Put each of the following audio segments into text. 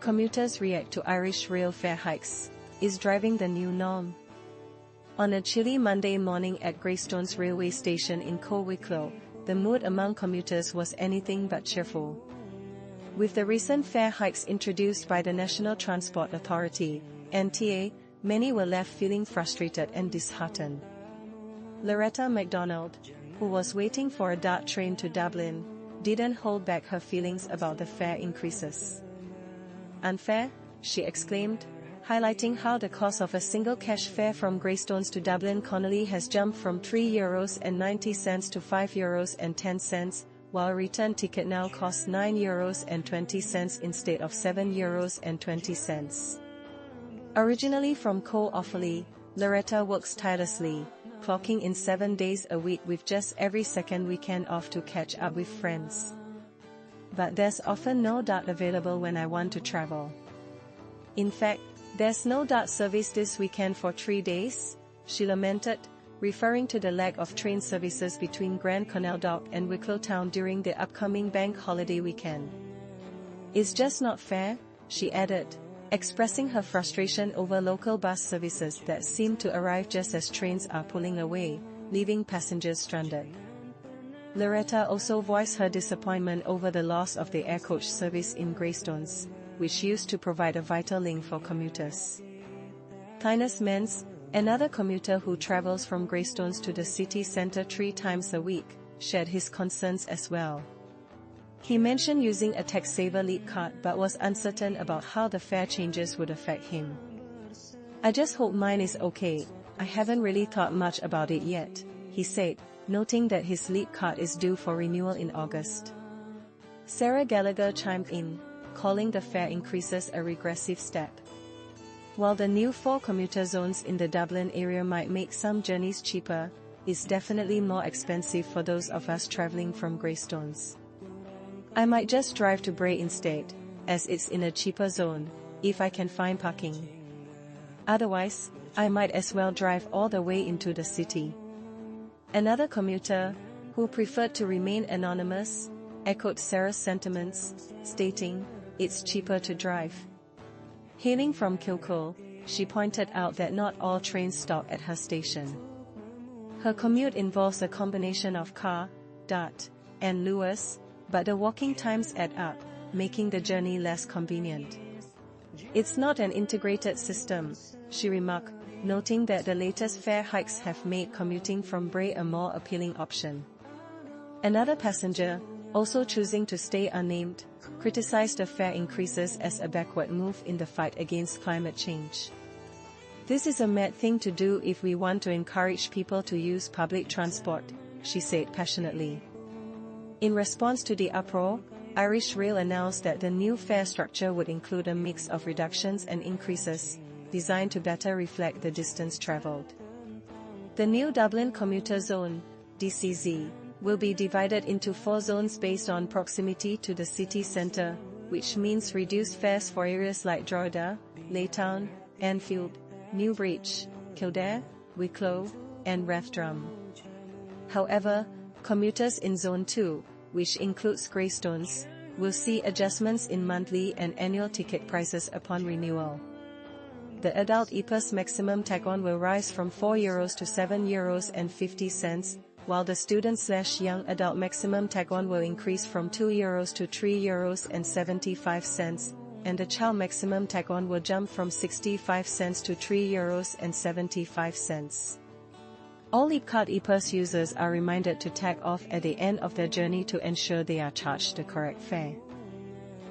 commuters react to Irish rail fare hikes, is driving the new norm. On a chilly Monday morning at Greystones railway station in Wicklow, the mood among commuters was anything but cheerful. With the recent fare hikes introduced by the National Transport Authority, NTA, many were left feeling frustrated and disheartened. Loretta McDonald, who was waiting for a DART train to Dublin, didn't hold back her feelings about the fare increases. "Unfair," she exclaimed, highlighting how the cost of a single cash fare from Greystones to Dublin Connolly has jumped from €3.90 to €5.10, while a return ticket now costs €9.20 instead of €7.20. Originally from Offaly, Loretta works tirelessly, clocking in 7 days a week with just every second weekend off to catch up with friends. "But there's often no DART available when I want to travel. In fact, there's no DART service this weekend for 3 days," she lamented, referring to the lack of train services between Grand Canal Dock and Wicklow town during the upcoming bank holiday weekend. "It's just not fair," she added, expressing her frustration over local bus services that seem to arrive just as trains are pulling away, leaving passengers stranded. Loretta also voiced her disappointment over the loss of the air coach service in Greystones, which used to provide a vital link for commuters. Thinus Mentz, another commuter who travels from Greystones to the city centre 3 times a week, shared his concerns as well. He mentioned using a tax-saver leap card but was uncertain about how the fare changes would affect him. "I just hope mine is okay, I haven't really thought much about it yet," he said, noting that his leap card is due for renewal in August. Sarah Gallagher chimed in, calling the fare increases a regressive step. While the new 4 commuter zones in the Dublin area might make some journeys cheaper, it's definitely more expensive for those of us travelling from Greystones. "I might just drive to Bray instead, as it's in a cheaper zone, if I can find parking. Otherwise, I might as well drive all the way into the city." Another commuter, who preferred to remain anonymous, echoed Sarah's sentiments, stating, "It's cheaper to drive." Hailing from Wicklow, she pointed out that not all trains stop at her station. Her commute involves a combination of car, DART, and Luas, but the walking times add up, making the journey less convenient. "It's not an integrated system," she remarked, noting that the latest fare hikes have made commuting from Bray a more appealing option. Another passenger, also choosing to stay unnamed, criticized the fare increases as a backward move in the fight against climate change. "This is a mad thing to do if we want to encourage people to use public transport," she said passionately. In response to the uproar, Irish Rail announced that the new fare structure would include a mix of reductions and increases, designed to better reflect the distance travelled. The new Dublin Commuter Zone, DCZ, will be divided into 4 zones based on proximity to the city centre, which means reduced fares for areas like Drogheda, Laytown, Anfield, Newbridge, Kildare, Wicklow, and Rathdrum. However, commuters in Zone 2, which includes Greystones, will see adjustments in monthly and annual ticket prices upon renewal. The adult EPAS maximum tag-on will rise from €4 to €7.50, while the student/young adult maximum tag-on will increase from €2 to €3.75, and the child maximum tag-on will jump from 65 cents to €3.75. All Leapcard EPAS users are reminded to tag off at the end of their journey to ensure they are charged the correct fare.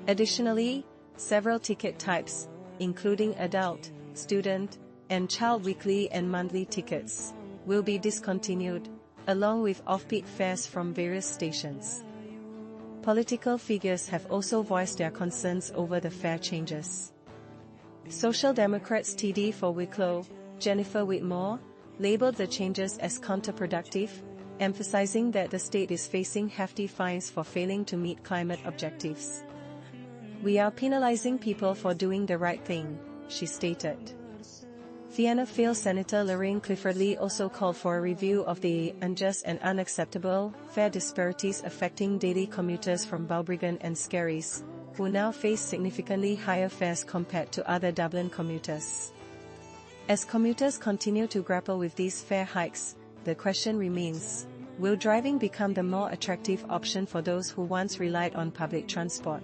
Additionally, several ticket types, including adult, student, and child weekly and monthly tickets, will be discontinued, along with off-peak fares from various stations. Political figures have also voiced their concerns over the fare changes. Social Democrats TD for Wicklow, Jennifer Whitmore, labelled the changes as counterproductive, emphasizing that the state is facing hefty fines for failing to meet climate objectives. "We are penalizing people for doing the right thing," she stated. Fianna Fáil Senator Lorraine Clifford-Lee also called for a review of the unjust and unacceptable fare disparities affecting daily commuters from Balbriggan and Skerries, who now face significantly higher fares compared to other Dublin commuters. As commuters continue to grapple with these fare hikes, the question remains, will driving become the more attractive option for those who once relied on public transport?